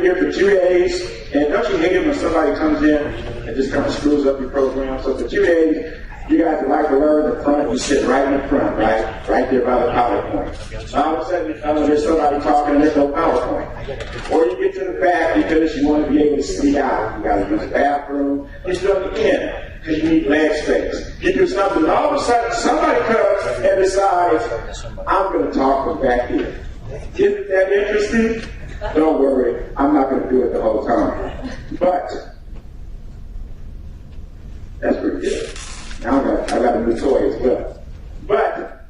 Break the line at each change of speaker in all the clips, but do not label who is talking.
here for 2 days, and don't you hate it when somebody comes in and just kind of screws up your program? So for 2 days, you guys would like to learn the front, you sit right in the front, right there by the PowerPoint. All of a sudden, there's somebody talking and there's no PowerPoint. Or you get to the back because you want to be able to sneak out. You got to use the bathroom. You still at the end because you need leg space. You do something, and all of a sudden, somebody comes and decides, I'm going to talk from back here. Isn't that interesting? Don't worry, I'm not going to do it the whole time. But that's pretty good. Now I got a new toy as well. But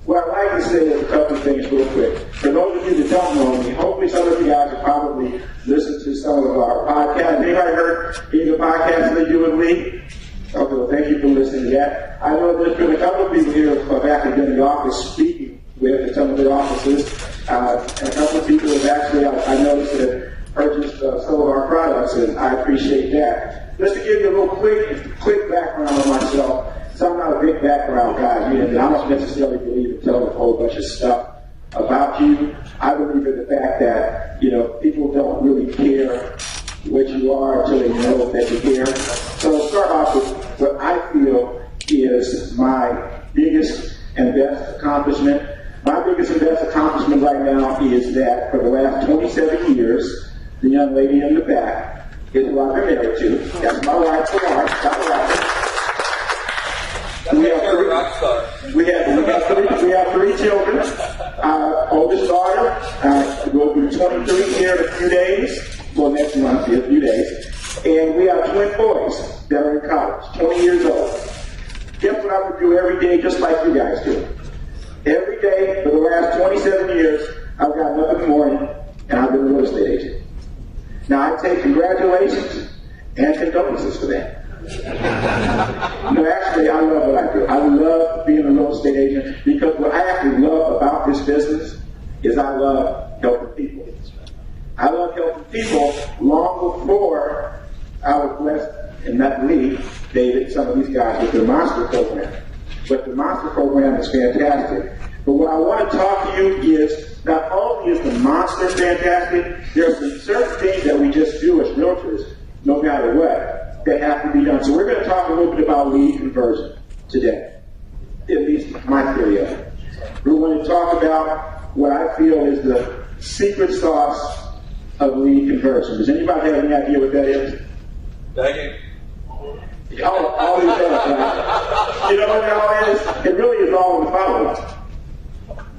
what I'd like to say is a couple of things real quick. For those of you that don't know me, hopefully some of you guys have probably listened to some of our podcasts. Anybody heard any of the podcasts they do with Lee? Okay, well, thank you for listening to that. I know there's been a couple of people here who have actually been in the office speaking with some of their offices. And a couple of people have actually, I noticed, that purchased some of our products, and I appreciate that. Just to give you a little quick background on myself. So I'm not a big background guy, and I don't necessarily believe in telling a whole bunch of stuff about you. I believe in the fact that, people don't really care what you are until they know that you care. So I'll start off with what I feel is my biggest and best accomplishment. My biggest and best accomplishment right now is that for the last 27 years, the young lady in the back is who I've been married to. That's my wife, Tamar. We have three children. Oldest daughter will be 23 here in a few days. Well, next month, in a few days. And we have twin boys that are in college, 20 years old. Guess what I would do every day, just like you guys do? Every day for the last 27 years, I've gotten up in the morning and I've been a real estate agent. Now, I take congratulations and condolences for that. No, actually, I love what I do. I love being a real estate agent because what I actually love about this business is I love helping people. I love helping people long before I was blessed, and not me, David, some of these guys with the Monster Program. But the Monster Program is fantastic. But what I want to talk to you is, not only is the Monster fantastic, there are some certain things that we just do as realtors, no matter what, that have to be done. So we're going to talk a little bit about lead conversion today, at least my theory of it. We're going to talk about what I feel is the secret sauce of lead conversion. Does anybody have any idea what that is?
Thank you.
All these things, right? You know what it all is? It really is all in the follow-up.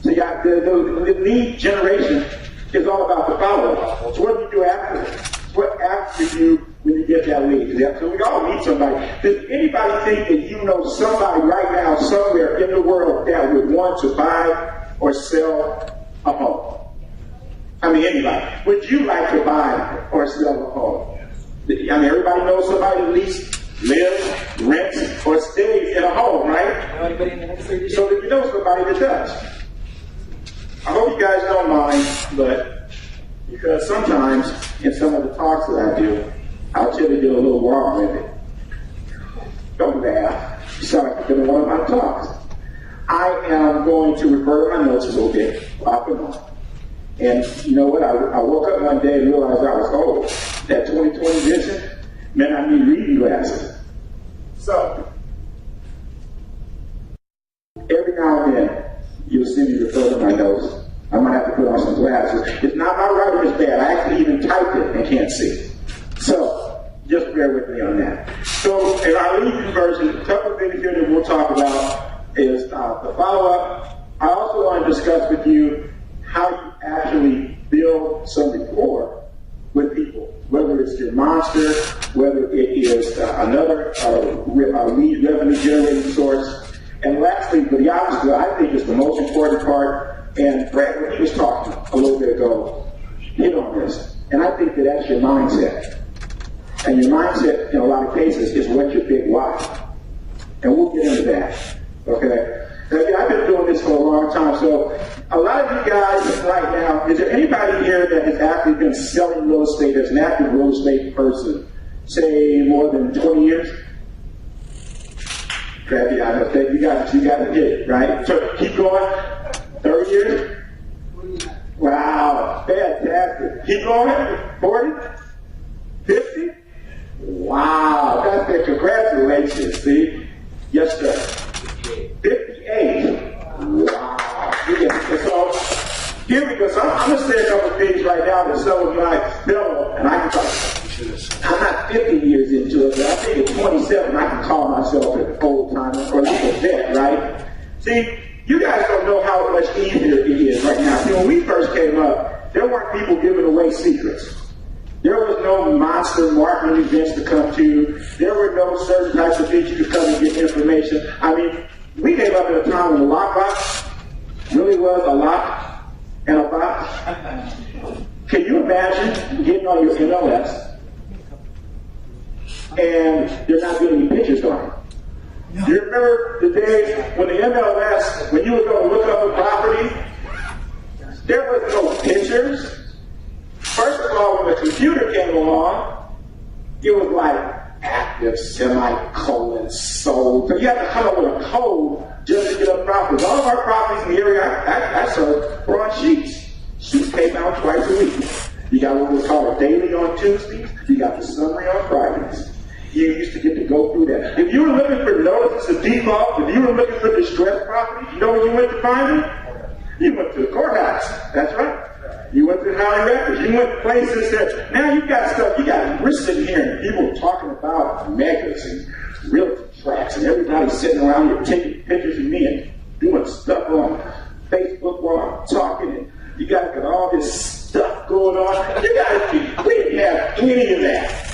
So you got the lead generation is all about the follow-up. So what do you do after it? What after you when you get that lead? So we all need somebody. Does anybody think that you know somebody right now somewhere in the world that would want to buy or sell a home? I mean, anybody. Would you like to buy or sell a home? I mean, everybody knows somebody at least lives, rents, or stays in a home, right? So that you know somebody that does. I hope you guys don't mind, but because sometimes in some of the talks that I do, I'll tend to get a little raw with it. Don't laugh. You sound like you're going to one of my talks. I am going to refer to my notes a little bit, off and on. And you know what? I woke up one day and realized I was old. That 20/20 vision meant I need reading glasses. So, every now and then, you'll see me refer to my notes. I might have to put on some glasses. It's not my writing is bad. I actually even typed it and can't see. So, just bear with me on that. So, in our lead conversion, a couple of things here that we'll talk about is the follow-up. I also want to discuss with you how you actually build some rapport with people, whether it's your monster, whether it is another lead revenue generating source. And lastly, but the opposite, I think is the most important part, and Brad, when he was talking a little bit ago, hit on this, and I think that that's your mindset. And your mindset, in a lot of cases, is what's your big why. And we'll get into that, okay? Again, I've been doing this for a long time, so a lot of you guys right now, is there anybody here that has actually been selling real estate as an active real estate person, say more than 20 years? Crappy, I know, you got to get it, right? So keep going. 30 years? Wow. Fantastic. Keep going. 40? 50? Wow. That's it. Congratulations. See? Yes, sir. 58. Wow. So, here we go. So I'm going to say a couple of things right now that some of you might know, and I can talk. I'm not 50 years into it, but I think at 27 I can call myself an old timer or at least a vet, right? See, you guys don't know how much easier it is right now. See, when we first came up, there weren't people giving away secrets. There was no monster marketing events to come to. There were no certain types of things you could come and get information. I mean, we came up at a time when the lockbox really was a lock and a box. Can you imagine getting on your NOS and they're not getting any pictures on it? Do you remember the days when the MLS, when you were going to look up a property, there was no pictures? First of all, when the computer came along, it was like active, semicolon, sold. So you had to come up with a code just to get up properties. All of our properties in the area I served were on sheets. Sheets came out twice a week. You got what we call a daily on Tuesdays. You got the summary on Fridays. You used to get to go through that. If you were looking for notices of default, if you were looking for distressed properties, you know where you went to find them? You went to the courthouse. That's right. You went to the county records. You went to places that, now you got stuff, we're sitting here and people talking about megas and realty tracks and everybody sitting around here taking pictures of me and doing stuff on Facebook while I'm talking, and you guys got all this stuff going on. You guys, we didn't have any of that.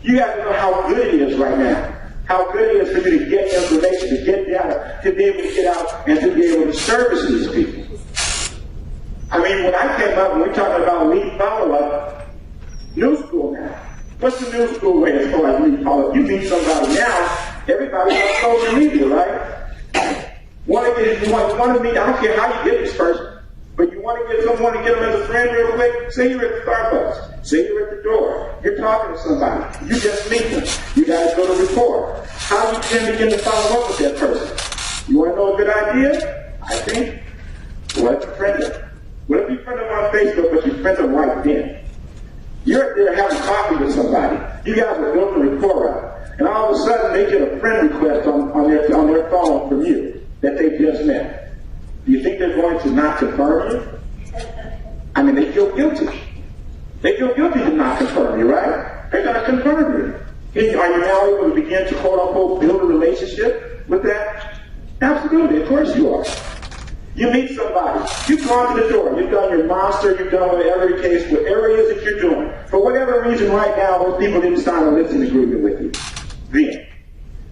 You guys know how good it is right now. How good it is for you to get information, to get data, to be able to get out and to be able to service these people. I mean, when I came up, and we're talking about lead follow-up, new school now. What's the new school way as far as lead follow-up? You meet somebody now, everybody's on social media, right? You want to meet, I don't care how you get this person, but you want to get someone to get them as a friend real quick. Say you're at the Starbucks. Say you're at the door. You're talking to somebody. You just meet them. You guys go to report. How do you then begin to follow up with that person? You want to know a good idea? I think, what if you friend them? What if you friend them on Facebook, but you friend them right then? You're there having coffee with somebody. You guys are building a rapport up. And all of a sudden, they get a friend request on their phone from you that they just met. Do you think they're going to not confirm you? I mean, they feel guilty. They feel guilty to not confirm you, right? They're going to confirm you. Are you now able to begin to, quote-unquote, build a relationship with that? Absolutely. Of course you are. You meet somebody. You've gone to the door. You've done your monster. You've done whatever the case, whatever it is that you're doing. For whatever reason right now, those people didn't sign a listing agreement with you. Then.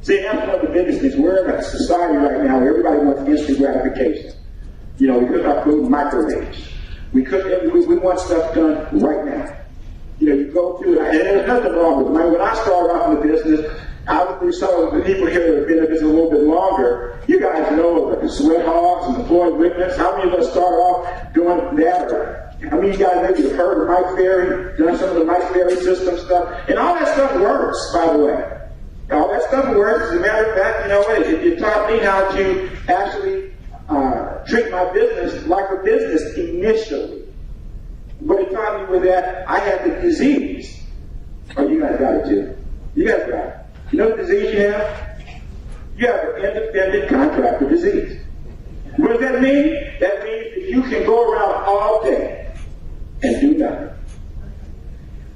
See, that's one of the biggest things. We're in a society right now where everybody wants instant gratification. You know, we could not do microwaves. We want stuff done right now. You know, you go to, and there's nothing wrong with it. When I started off in the business, obviously some of the people here that have been in this a little bit longer, you guys know the Sweat Hogs and the Floyd Witness. How many of us started off doing that? Or how many of you guys maybe have heard of Mike Ferry, done some of the Mike Ferry system stuff? And all that stuff works, by the way. All that stuff works. As a matter of fact, you know what? It taught me how to actually treat my business like a business initially. But it taught me with that I had the disease. Oh, you guys got it too. You guys got it. You know what disease you have? You have an independent contractor disease. What does that mean? That means that you can go around all day and do nothing.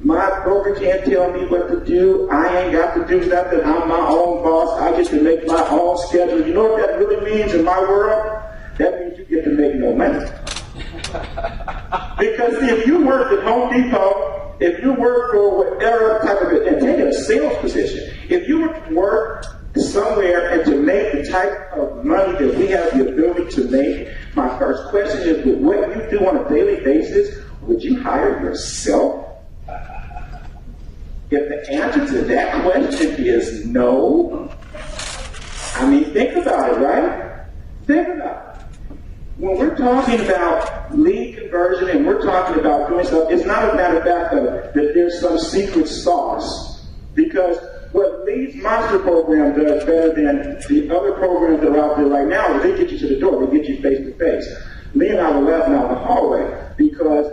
My broker can't tell me what to do. I ain't got to do nothing. I'm my own boss. I get to make my own schedule. You know what that really means in my world? That means you get to make no money. Because see, if you work at Home Depot, if you work for whatever type of, and take a sales position, if you were to work somewhere and to make the type of money that we have the ability to make, my first question is, with what you do on a daily basis, would you hire yourself? If the answer to that question is no, I mean, think about it, right? Think about it. When we're talking about lead conversion and we're talking about doing stuff, it's not a matter of fact that there's some secret sauce. Because what Lead's Monster program does better than the other programs that are out there right now is they get you to the door, they get you face to face. Lee and I were laughing out in the hallway because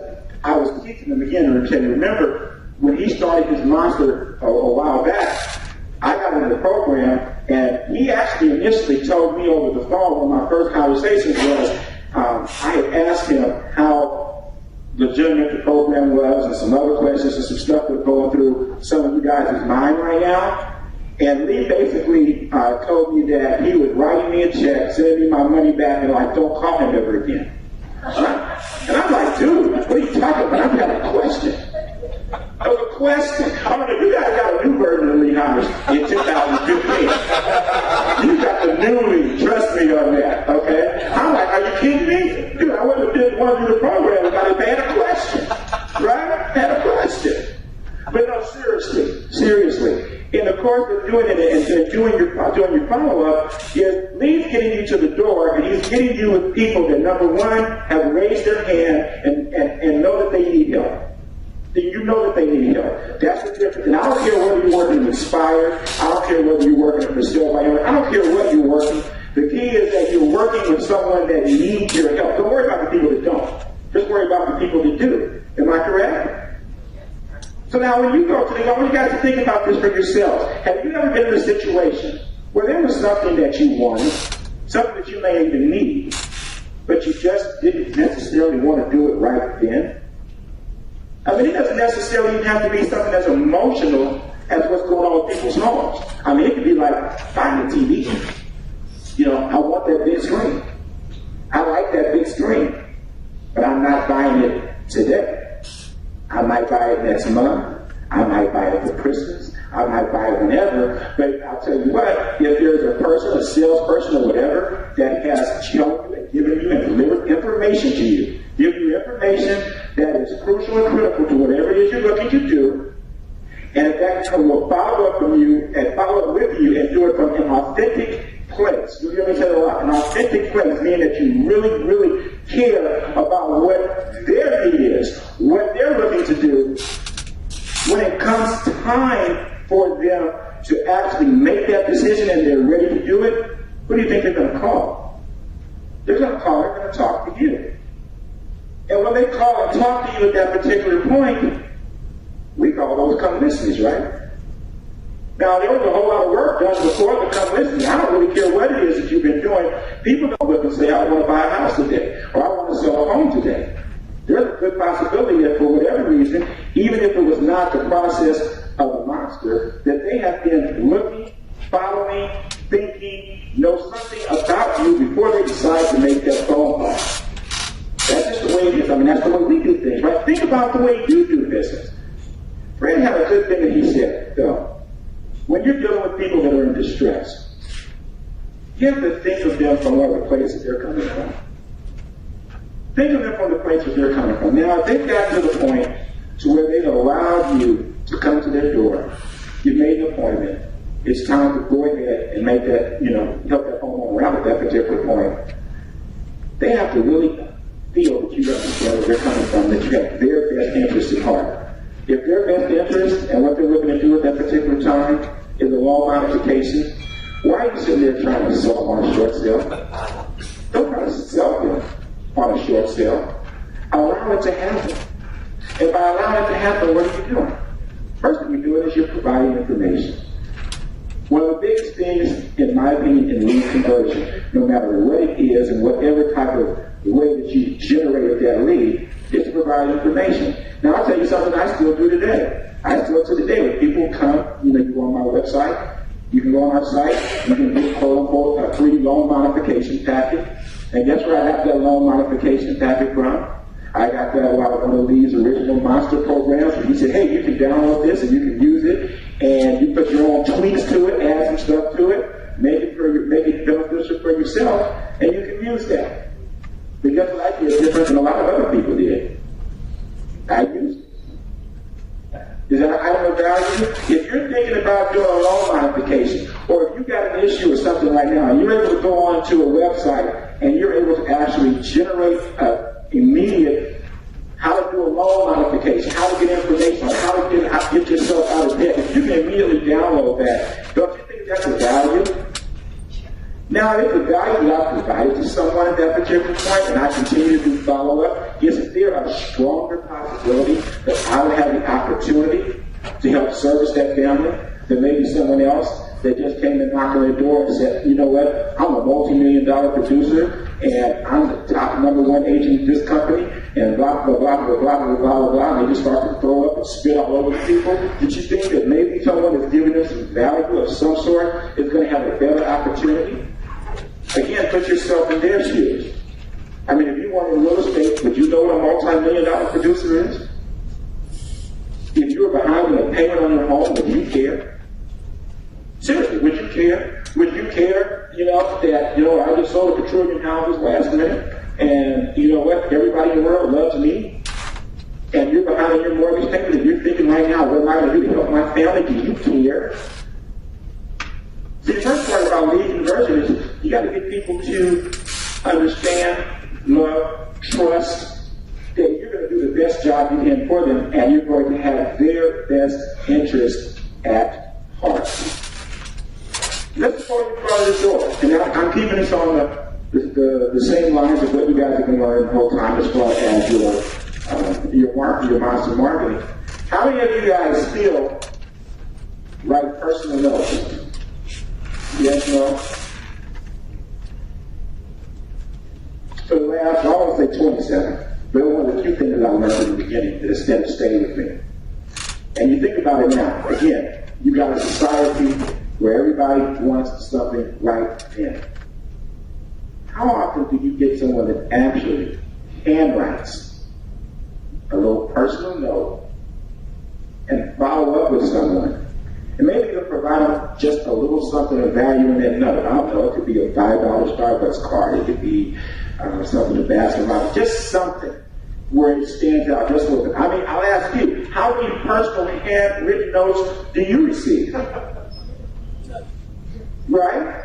beginner and tell you, remember, when he started his monster a while back, I got in the program, and he actually initially told me over the phone when my first conversation was, I had asked him how legitimate the program was and some other questions and some stuff that's going through some of you guys' mind right now. And Lee basically told me that he was writing me a check, sending me my money back, and like, don't call him ever again. And I'm like, dude, what are you talking about? I've got a question. That was a question. I mean, you guys got a new version of Lee Harris in 2015. You got the new Lee. Trust me on that, okay? I'm like, are you kidding me? Dude, I wouldn't have want to do the program if I had a question. Right? Had a question. But no, seriously. In the course of doing it and doing your follow-up, is Lee's getting you to the door, and he's getting you with people that, number one, have raised their hand and know that they need help. You know that they need help. That's the difference. And I don't care whether you're working in Inspire, I don't care whether you're working in Brazil, I don't care what you're working. The key is that you're working with someone that needs your help. Don't worry about the people that don't. Just worry about the people that do. Am I correct? So now when you go to I want you guys to think about this for yourselves. Have you ever been in a situation where there was something that you wanted, something that you may even need, but you just didn't necessarily want to do it right then? I mean, it doesn't necessarily even have to be something as emotional as what's going on with people's homes. I mean, it could be like buying a TV. You know, I want that big screen. I like that big screen, but I'm not buying it today. I might buy it next month. I might buy it for Christmas. I might buy it whenever. But I'll tell you what, if there's a person, a salesperson or whatever, that has shown you and given you and delivered information to you, give you information that is crucial and critical to whatever it is you're looking to do, and if that will follow up from you and follow up with you and do it from an authentic place. You hear me say a lot. An authentic place, meaning that you really, really care about what their need is, what they're looking to do. When it comes time for them to actually make that decision and they're ready to do it, who do you think they're going to call? They're going to call, they're going to talk to you. And when they call and talk to you at that particular point, we call those come listens, right? Now, there was a whole lot of work done before the come listening. I don't really care what it is that you've been doing. People don't look and say, I want to buy a house today, or I want to sell a home today. There's a good possibility that for whatever reason, even if it was not the process of a monster, that they have been looking, following, thinking, know something about you before they decide to make that phone call. That's just the way it is. I mean, that's the way we do things, right? Think about the way you do business. Fred had a good thing that he said, though. When you're dealing with people that are in distress, you have to think of them from whatever place that they're coming from. Think of them from the place that they're coming from. Now, if they've gotten to the point to where they've allowed you to come to their door, you've made an appointment, it's time to go ahead and make that, help that homeowner out at that particular point. They have to really feel that you understand where they're coming from, that you have their best interest at heart. If their best interest and what they're looking to do at that particular time is a loan modification, why are you sitting there trying to sell them on a short sale? Don't try to sell them on a short sale. Allow it to happen. And by allowing it to happen, what are you doing? First thing you're doing is you're providing information. One of the biggest things, in my opinion, in lead conversion, no matter what it is and whatever type of way that you generated that lead, is to provide information. Now, I'll tell you something I still do today. I still to today, when people come, you go on my website, you can go on our site, you can get quote-unquote a free loan modification packet. And guess where I got that loan modification packet from? I got that out of one of these original monster programs where he said, hey, you can download this and you can use it, and you put your own tweaks to it, add some stuff to it, make it beneficial for yourself, and you can use that. But guess what I did different than a lot of other people did? I used it. Is that an item of value? If you're thinking about doing a loan modification, or if you've got an issue or something right now, and you're able to go onto a website and you're able to actually generate immediate how to do a loan modification, how to get information, how to get yourself out of debt, if you can immediately download that, don't you think that's a value? Now, if the value that I provided to someone at that particular point, and I continue to do follow-up, is there a stronger possibility that I would have the opportunity to help service that family than maybe someone else that just came and knocked on their door and said, you know what, I'm a multi-million-dollar producer, and I'm the top #1 agent in this company, and blah, blah, blah, blah, blah, blah, blah, blah, and they just start to throw up and spit all over people? Did you think that maybe someone that's giving them some value of some sort is going to have a better opportunity? Again, put yourself in their shoes. I mean, if you want in real estate, would you know what a multi-million-dollar producer is? If you were behind with a payment on your home, would you care? Seriously, would you care? Would you care, that, I just sold a quadrillion houses last minute, and you know what, everybody in the world loves me, and you're behind on your mortgage payment, and you're thinking right now, what am I going to do to help my family? Do you care? See, the first part about lead conversion is you got to get people to understand, love, trust, that you're going to do the best job you can for them, and you're going to have their best interest at heart. Let's go in front of the door. And I'm keeping this on the same lines of what you guys have been learning the whole time as far as your monster marketing. How many of you guys still write personal notes? Yes, no? For the last, I want to say 27. But one of the few things that I learned in the beginning that has stayed with me. And you think about it now. Again, you got a society where everybody wants something right then. How often do you get someone that actually handwrites a little personal note and follow up with someone? And maybe they'll provide them just a little something of value in that note. I don't know, it could be a $5 Starbucks card, it could be something to basketball, just something where it stands out just a little bit. I mean, I'll ask you, how many personal handwritten notes do you receive? Right?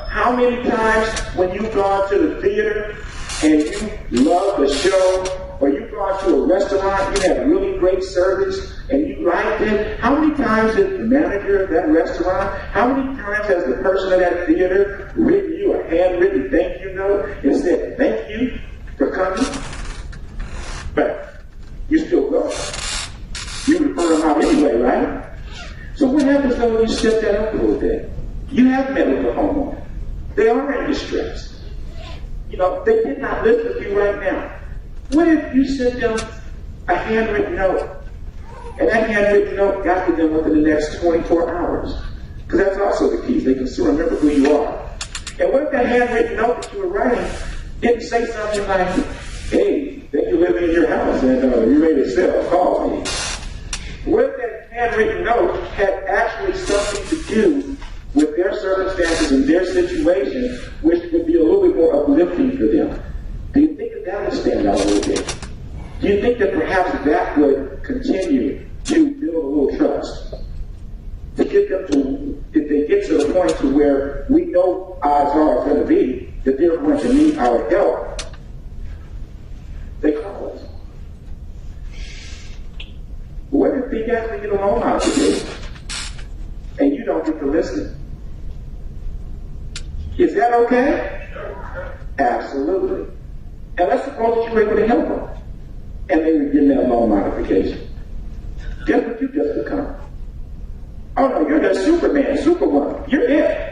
How many times when you've gone to the theater and you love the show, or you've gone to a restaurant, you had really great service, and you liked it, how many times has the manager of that restaurant, how many times has the person of that theater written you a handwritten thank you note and said thank you for coming? But you still go. You refer them out anyway, right? So what happens though when you step that up a little bit? You have met with a homeowner. They are in distress. They did not live with you right now. What if you sent them a handwritten note, and that handwritten note got to them within the next 24 hours? Because that's also the key. They can still remember who you are. And what if that handwritten note that you were writing didn't say something like, hey, think you're living in your house and you're ready to sell, call me. What if that handwritten note had actually something to do with their circumstances and their situation, which would be a little bit more uplifting for them? Do you think that would stand out a little bit? Do you think that perhaps that would continue to build a little trust? To get them to, if they get to the point to where we know odds are it's going to be that they're going to need our help, they call us. What if they actually get a loan out of this and you don't get to listen? Is that okay? Absolutely. And let's suppose that you were able to help them and they were getting that loan modification. Guess what you just become? Oh no, you're the Superman, Superwoman. You're it.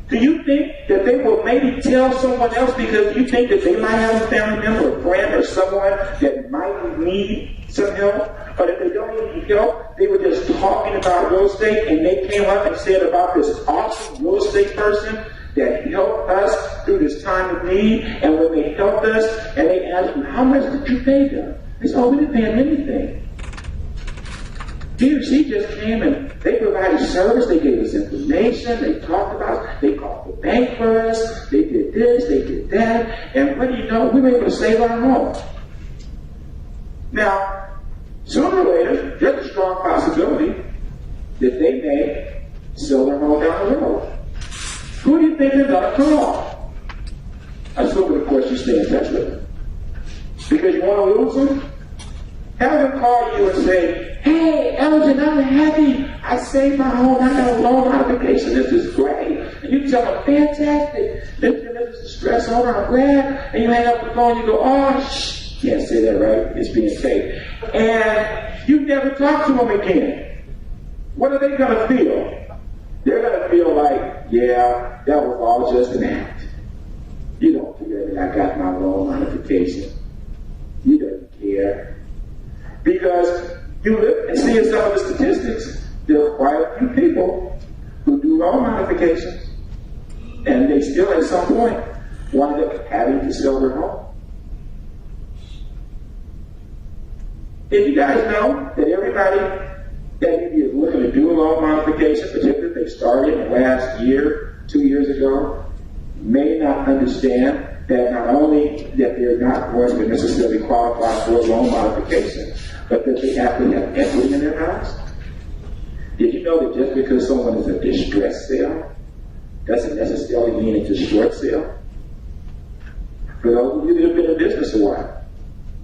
Do you think that they will maybe tell someone else because you think that they might have a family member, a friend, or someone that might need some help? But if they don't need help, they were just talking about real estate and they came up and said about this awesome real estate person that helped us through this time of need. And when they helped us and they asked them, how much did you pay them? They said, oh, we didn't pay them anything. He or she just came and they provided service, they gave us information, they talked about us, they called the bank for us, they did this, they did that, and what do you know, we were able to save our home. Now, sooner or later, there's a strong possibility that they may sell their home down the road. Who do you think they're going to call? Assuming, of course, you stay in touch with them. Because you want to lose them? Have them call you and say, hey, Elgin, I'm happy. I saved my home. I got a loan modification. This is great. You tell them, fantastic. This is the stress owner, I'm glad. And you hang up the phone, you go, oh, shh. Can't say that right. It's being taped. And you never talk to them again. What are they going to feel? They're going to feel like, yeah, that was all just an act. You don't care that I got my loan modification. You don't care. Because you look and see in some of the statistics, there are quite a few people who do loan modifications, and they still at some point wind up having to sell their home. Did you guys know that everybody that maybe is looking to do a loan modification, particularly if they started in the last year, 2 years ago, may not understand that not only that they're not going to necessarily qualify for a loan modification, but that they have to have equity in their house? Did you know that just because someone is a distress sale doesn't necessarily mean it's a short sale? For those of you that have been in business a while,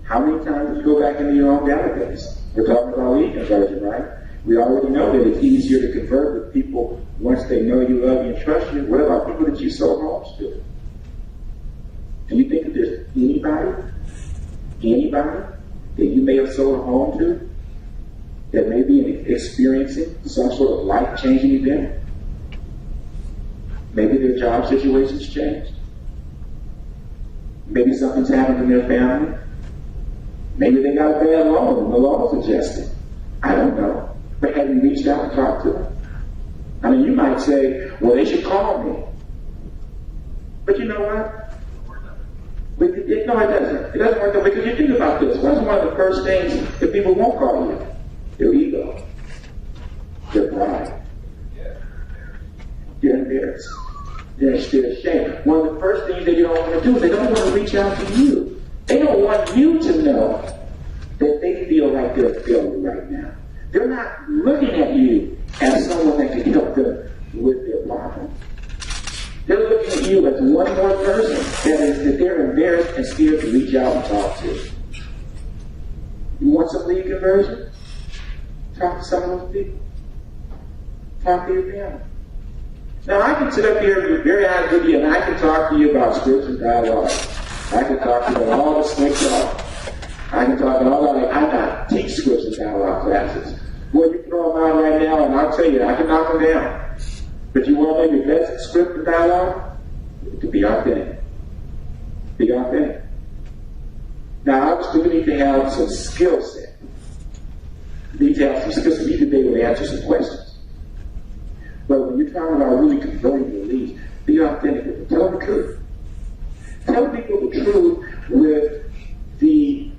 how many times did you go back into your own database? We're talking about lead conversion, right? We already know that it's easier to convert with people once they know you, love you, and trust you. What about people that you sold homes to? Do you think that there's anybody that you may have sold a home to that may be experiencing some sort of life-changing event? Maybe their job situation's changed. Maybe something's happened in their family. Maybe they got a bad loan and the loan's adjusted. I don't know. But have you reached out and talked to them? I mean, you might say, well, they should call me. But you know what? No, it doesn't. It doesn't work out because you think about this. What's one of the first things that people won't call you? Their ego. Their pride. They're embarrassed. They're ashamed. One of the first things that you don't want to do is they don't want to reach out to you. They don't want you to know that they feel like they're failing right now. They're not looking at you as someone that can help them with their problem. They're looking at you as one more person that they're embarrassed and scared to reach out and talk to. You want some lead conversion? Talk to some of those people. Talk to your family. Now, I can sit up here and be very honest with you, and I can talk to you about scripture dialogue. I can talk to you about all the slick talk. I can talk about all that. I got teach scripture dialogue classes. Well, you throw them out right now, and I'll tell you, I can knock them down. But you want to make your best scripture dialogue? To be authentic. Be authentic. Now, obviously, we need to have some skill set. We need to have some skills. We need to be able to answer some questions. But when you're talking about really converting your leads, be authentic with them. Tell them the truth. Tell people the truth with the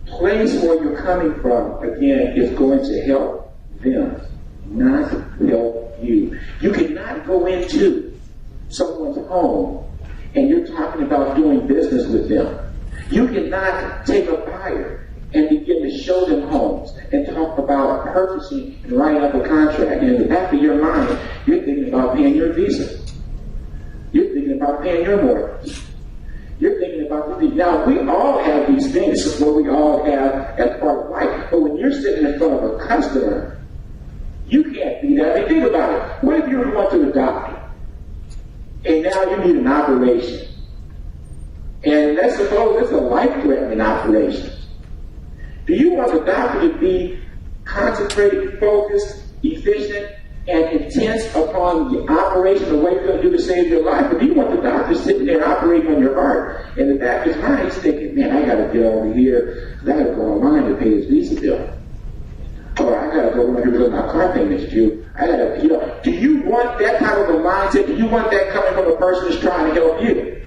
place where you're coming from, again, is going to help them, not help you. You cannot go into someone's home and you're talking about doing business with them. You cannot take a buyer and begin to show them homes and talk about purchasing and writing up a contract. And in the back of your mind, you're thinking about paying your visa. You're thinking about paying your mortgage. You're thinking about the now, we all have these things what we all have as part of life. But when you're sitting in front of a customer, you can't be that. I mean, think about it. What if you went to the doctor and now you need an operation? And let's suppose it's a life-threatening operation. Do you want the doctor to be concentrated, focused, efficient, and intense upon the operation of what you're going to do to save your life? Or do you want the doctor sitting there operating on your heart? And in the back of his mind, he's thinking, man, I got to get over here because I got to go online to pay his visa bill. Or I got to go over here because my car payment's due. I got to, do you want that type of a mindset? Do you want that coming from a person who's trying to help you?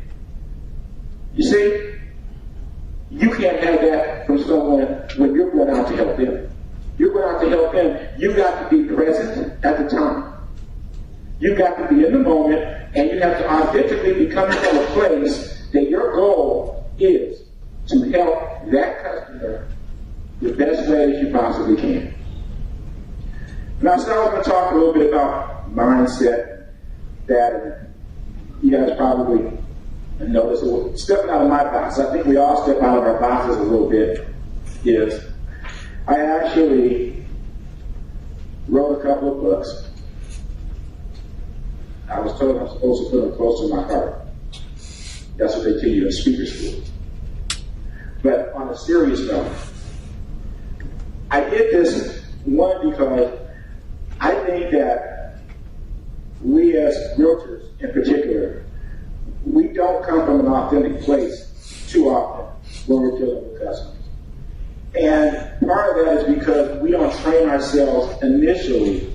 You see? You can't have that from someone when you're going out to help them. You're going out to help them. You got to be present at the time. You got to be in the moment, and you have to authentically be coming from a place that your goal is to help that customer the best way that you possibly can. Now, so I'm going to talk a little bit about mindset that you guys probably notice. Stepping out of my box. I think we all step out of our boxes a little bit. Is I actually wrote a couple of books. I was was told I'm supposed to put them close to my heart. That's what they tell you in speaker school. But on a serious note, I did this, one, because I think that we as realtors in particular, we don't come from an authentic place too often when we're dealing with customers. And part of that is because we don't train ourselves initially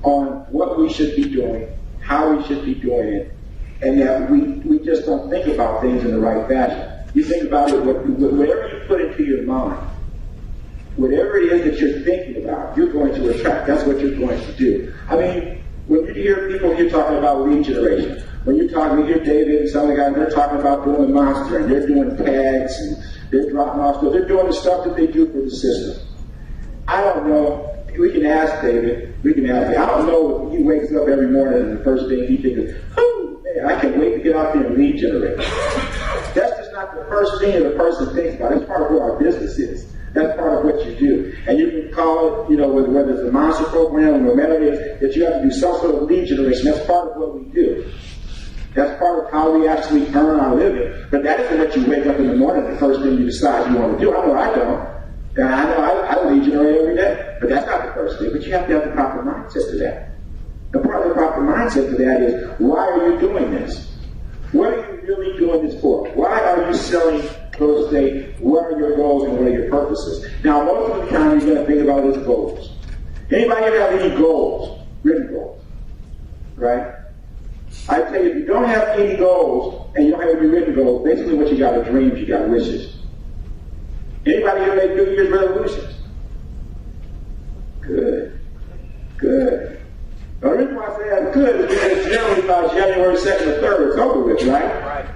on what we should be doing, how we should be doing it, and that we just don't think about things in the right fashion. You think about it, whatever you put into your mind, whatever it is that you're thinking about, you're going to attract. That's what you're going to do. I mean, when you hear people here talking about lead generation, when you hear David and some of the guys, they're talking about doing the monster, and they're doing tags, and they're dropping off stuff. They're doing the stuff that they do for the system. I don't know. We can ask David. We can ask him. I don't know if he wakes up every morning and the first thing he thinks is, oh, man, I can't wait to get out there and lead generate. That's just not the first thing that a person thinks about. It's part of what our business is. That's part of what you do. And you can call it, whether it's a monster program or no matter it is, that you have to do some sort of lead generation. That's part of what we do. That's part of how we actually earn our living. But that isn't what you wake up in the morning, the first thing you decide you want to do. I know I don't. And I know I lead generate every day. But that's not the first thing. But you have to have the proper mindset to that. And part of the proper mindset to that is, why are you doing this? What are you really doing this for? Why are you selling real estate? What are your goals and what are your purposes? Now, most of the time you're going to think about is goals. Anybody ever have any goals? Written goals. Right? I tell you, if you don't have any goals and you don't have any written goals, basically what you got are dreams, you got wishes. Anybody here make New Year's resolutions? Good. Good. The reason why I say that's good is because generally about January 2nd or 3rd, it's over with, right? Right.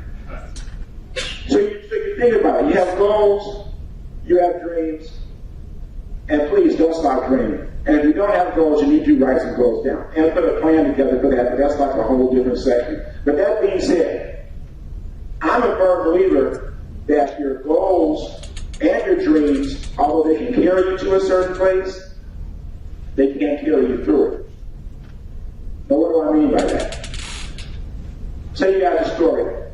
So you think about it. You have goals, you have dreams, and please don't stop dreaming. And if you don't have goals, you need to write some goals down and put a plan together for that, but that's like a whole different section. But that being said, I'm a firm believer that your goals and your dreams, although they can carry you to a certain place, they can't carry you through it. Now, what do I mean by that? Say you got a story,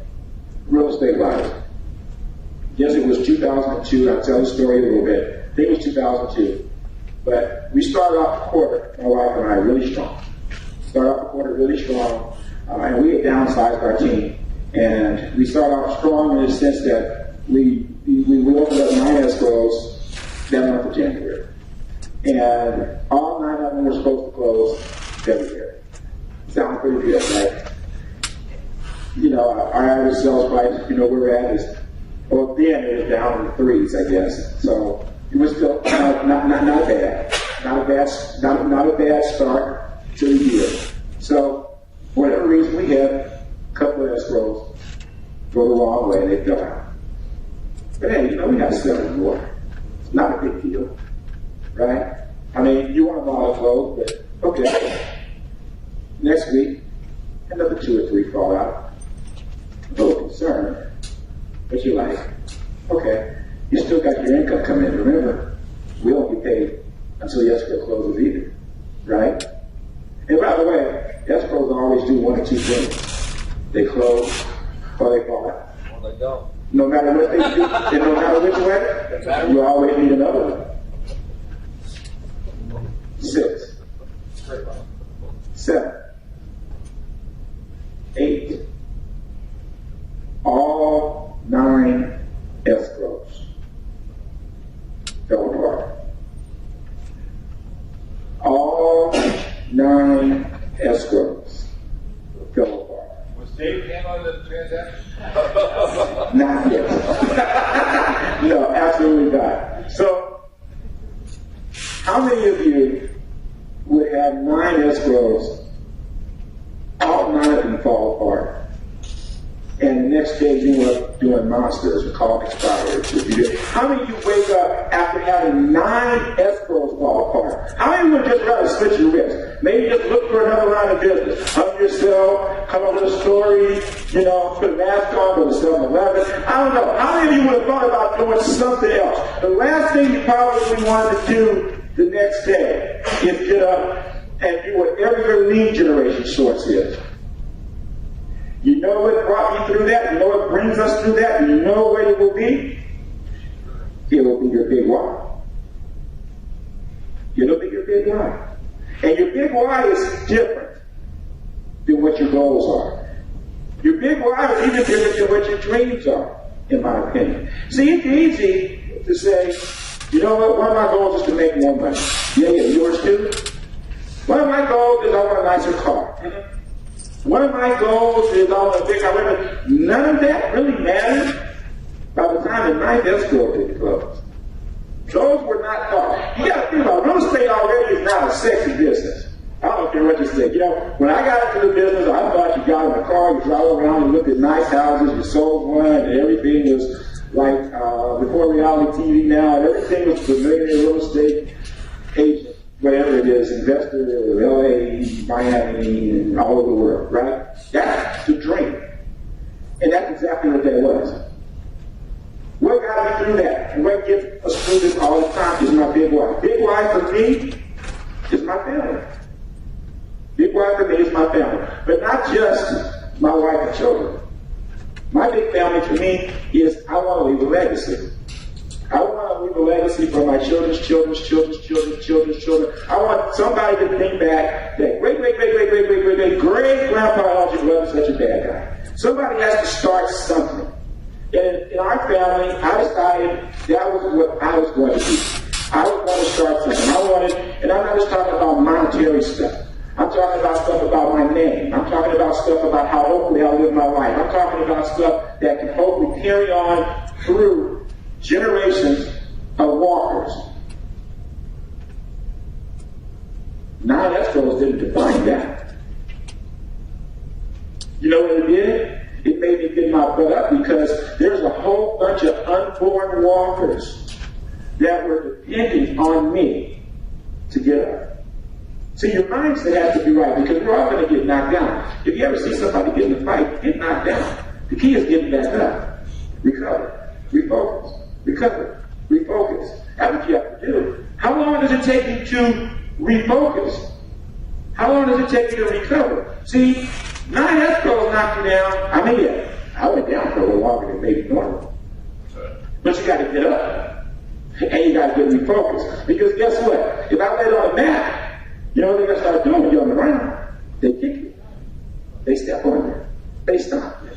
real estate wise. Yes, it was 2002. I'll tell the story a little bit. I think it was 2002. But we started off the quarter, my wife and I, really strong. Started off the quarter really strong, and we had downsized our team. And we started off strong in the sense that we opened up 9 escrows that month of January. And all 9 of them were supposed to close February. Sounds pretty good, right? Our average sales price, where we're at is, well, then it was down in the 3s, I guess. So it was still not bad. Not a bad start to the year. So, for whatever reason, we had a couple of escrows go the wrong way and they fell out. But hey, we have 7 more. It's not a big deal, right? I mean, you want them all to close, but okay. Next week, another 2 or 3 fall out. A little concerned, but you're like, okay, you still got your income coming in. Remember, we don't get paid until the escrow closes either, right? And by the way, escrows always do 1 or 2 things. They close or they fall out.
Or they don't.
No matter what they do, and no matter which way, you always need another one. 6, 7, 8, all 9 escrows fell apart. All 9 escrows fell apart.
Was Dave in on the transaction?
Not yet. No, absolutely not. So, how many of you would have 9 escrows, all 9 of them fall apart, and the next day you were doing monsters and call expired? How many of you wake up after having 9 escrows fall apart? How many would just rather switch your risk? Maybe just look for another line of business. Up yourself, come up with a story, put a mask on, go to 7-Eleven. I don't know. How many of you would have thought about doing something else? The last thing you probably wanted to do the next day is get up and do whatever your lead generation source is. You know what brought you through that? You know what brings us through that? You know what it will be? It will be your big why. It'll be your big why. And your big why is different than what your goals are. Your big why is even different than what your dreams are, in my opinion. See, it's easy to say, you know what, one of my goals is to make more money. Yeah, yours too? One of my goals is I want a nicer car. One of my goals is I want a big house. None of that really matters by the time the night escort is closed. Those were not thought. You got to think about it. Real estate already is not a sexy business. I don't care what you say. You know, when I got into the business, I thought you got in a car, you drive around and looked at nice houses, you sold one, and everything was like before reality TV now, everything was familiar real estate agent, whatever it is, investor, LA, Miami, and all over the world, right? That's the dream. And that's exactly what that was. What got me through that? And what gets us through this all the time is my big why. Big why for me is my family. Big why for me is my family. But not just my wife and children. My big family for me is I want to leave a legacy. I want to leave a legacy for my children's children's children's children's children's children. I want somebody to think back that great grandpa Elgin was such a bad guy. Somebody has to start something. And in our family, I decided that was what I was going to do. I was going to start something. And I'm not just talking about monetary stuff. I'm talking about stuff about my name. I'm talking about stuff about how hopefully I'll live my life. I'm talking about stuff that can hopefully carry on through generations of walkers. 9 escrows didn't define that. You know what it did? It made me get my butt up because there's a whole bunch of unborn walkers that were depending on me to get up. See, your mindset has to be right because we're all going to get knocked down. If you ever see somebody get in a fight, get knocked down. The key is getting back up. Recover. Refocus. Recover. Refocus. That's what you have to do. How long does it take you to refocus? How long does it take you to recover? See, 9 escrows knocked you down. I mean, yeah, I went down for a little longer than maybe normal. But you got to get up. And you got to get refocused. Because guess what? If I lay it on the mat, you know what they're going to start doing when you're on the ground? They kick you. They step on you. They stomp you.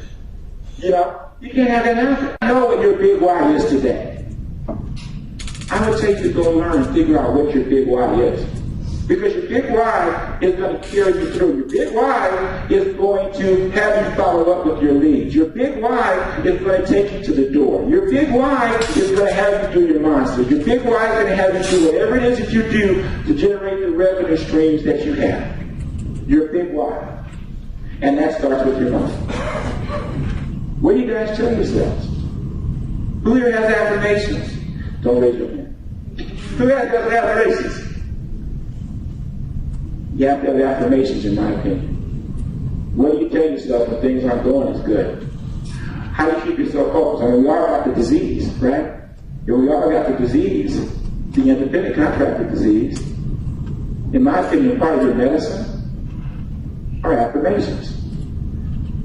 You know? You can't have that happen. I know what your big why is today. I'm going to take you to go learn and figure out what your big why is. Because your big why is going to carry you through. Your big why is going to have you follow up with your leads. Your big why is going to take you to the door. Your big why is going to have you do your monsters. Your big why is going to have you do whatever it is that you do to generate the revenue streams that you have. Your big why. And that starts with your mind. What do you guys tell yourselves? Who here has affirmations? Don't raise your hand. Who has affirmations? You have to have affirmations, in my opinion. What do you tell yourself when things aren't going as good? How do you keep yourself focused? I mean, we all got the disease, right? Yeah, we all got the disease, the independent contractor disease. In my opinion, part of your medicine are affirmations.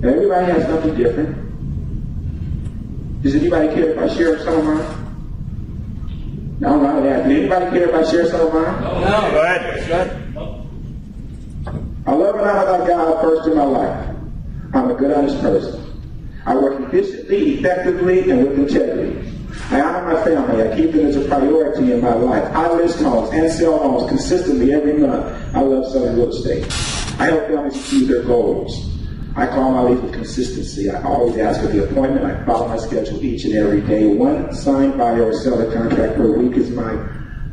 And everybody has something different. Does anybody care if I share some of mine? No, not that. Does anybody care if I share some of mine?
No. Go ahead.
I love and honor God first in my life. I'm a good, honest person. I work efficiently, effectively, and with integrity. I honor my family. I keep it as a priority in my life. I list homes and sell homes consistently every month. I love selling real estate. I help families achieve their goals. I call my leads with consistency. I always ask for the appointment. I follow my schedule each and every day. 1 signed buyer or seller contract per week is my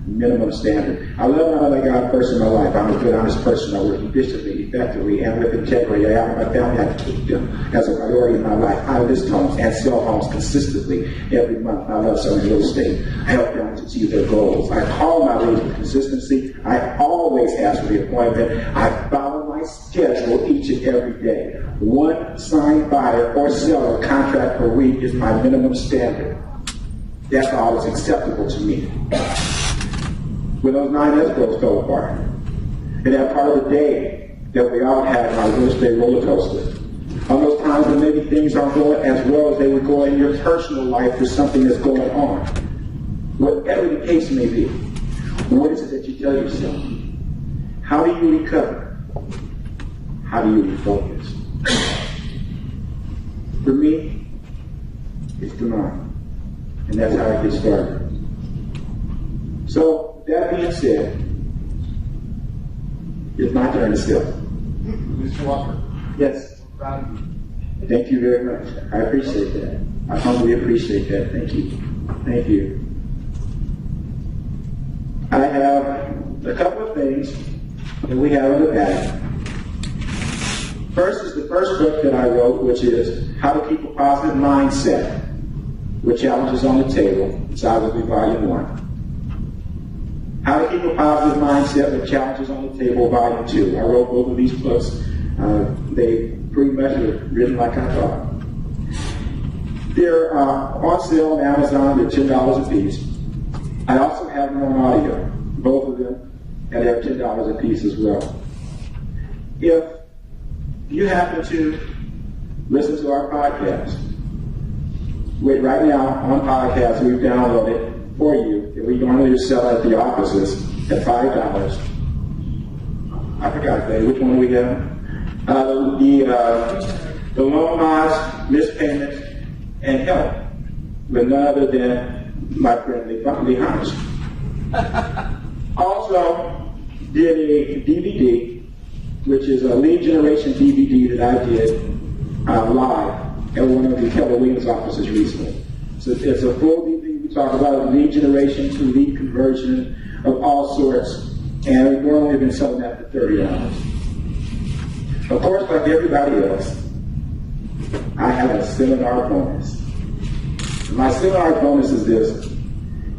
minimum standard. I love and honor God first in my life. I'm a good, honest person. I work efficiently, effectively, and with integrity. I honor my family. I keep them as a priority in my life. I list homes and sell homes consistently every month. I love selling real estate. I help families achieve their goals. I call my leads with consistency. I always ask for the appointment. I follow my schedule each and every day. 1 signed buyer or seller contract per week is my minimum standard. That's all that's acceptable to me. When those 9 escrows fell apart, And that part of the day that we all had on our worst day roller coaster. On those times when maybe things aren't going as well as they would go in your personal life for something that's going on. Whatever the case may be, what is it that you tell yourself? How do you recover? How do you refocus? For me, it's the mind. And that's how I get started. So, that being said, it's my turn to step.
Mr. Walker.
Yes. Thank you very much. I appreciate that. I humbly appreciate that. Thank you. Thank you. I have a couple of things that we have in the back. First is the first book that I wrote, which is How to Keep a Positive Mindset with Challenges on the Table. It's obviously Volume 1. How to Keep a Positive Mindset with Challenges on the Table, Volume 2. I wrote both of these books. They pretty much were written like I thought. They're on sale on Amazon. They're $10 a piece. I also have them on audio, both of them, and they're $10 a piece as well. If you happen to listen to our podcast, right now on podcast, we've downloaded for you, and we normally sell at the offices at $5. I forgot, babe, which one do we have? The loan mods, missed payments, and help with none other than my friend Lee Hunch. Also did a DVD, which is a lead generation DVD that I did live at one of the Keller Williams offices recently. So it's a full DVD. We talk about lead generation to lead conversion of all sorts, and we've normally been selling that for $30. Of course, like everybody else, I have a seminar bonus. My seminar bonus is this,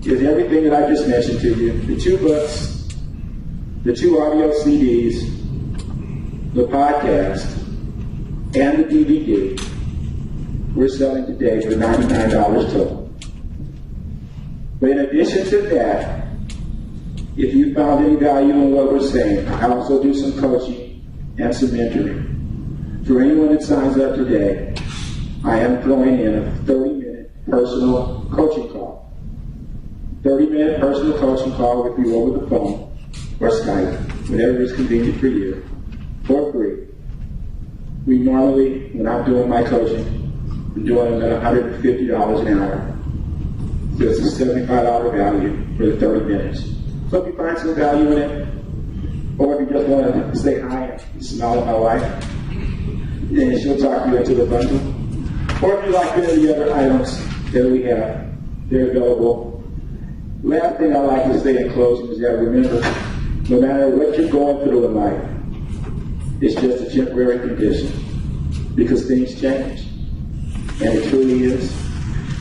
is everything that I just mentioned to you, the 2 books, the 2 audio CDs, the podcast, and the DVD, we're selling today for $99 total. But in addition to that, if you found any value in what we're saying, I also do some coaching and some mentoring. For anyone that signs up today, I am throwing in a 30-minute personal coaching call. 30-minute personal coaching call with you over the phone or Skype, whatever is convenient for you, for free. We normally, when I'm doing my coaching, I'm doing it at $150 an hour. So it's a $75 value for the 30 minutes. So if you find some value in it, or if you just want to say hi and smile at my wife, then she'll talk you into the bundle. Or if you like any of the other items that we have, they're available. Last thing I like to say in closing is that remember, no matter what you're going through in life, it's just a temporary condition because things change. And it truly is,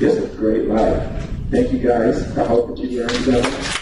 it's a great life. Thank you guys. I hope that you learned something.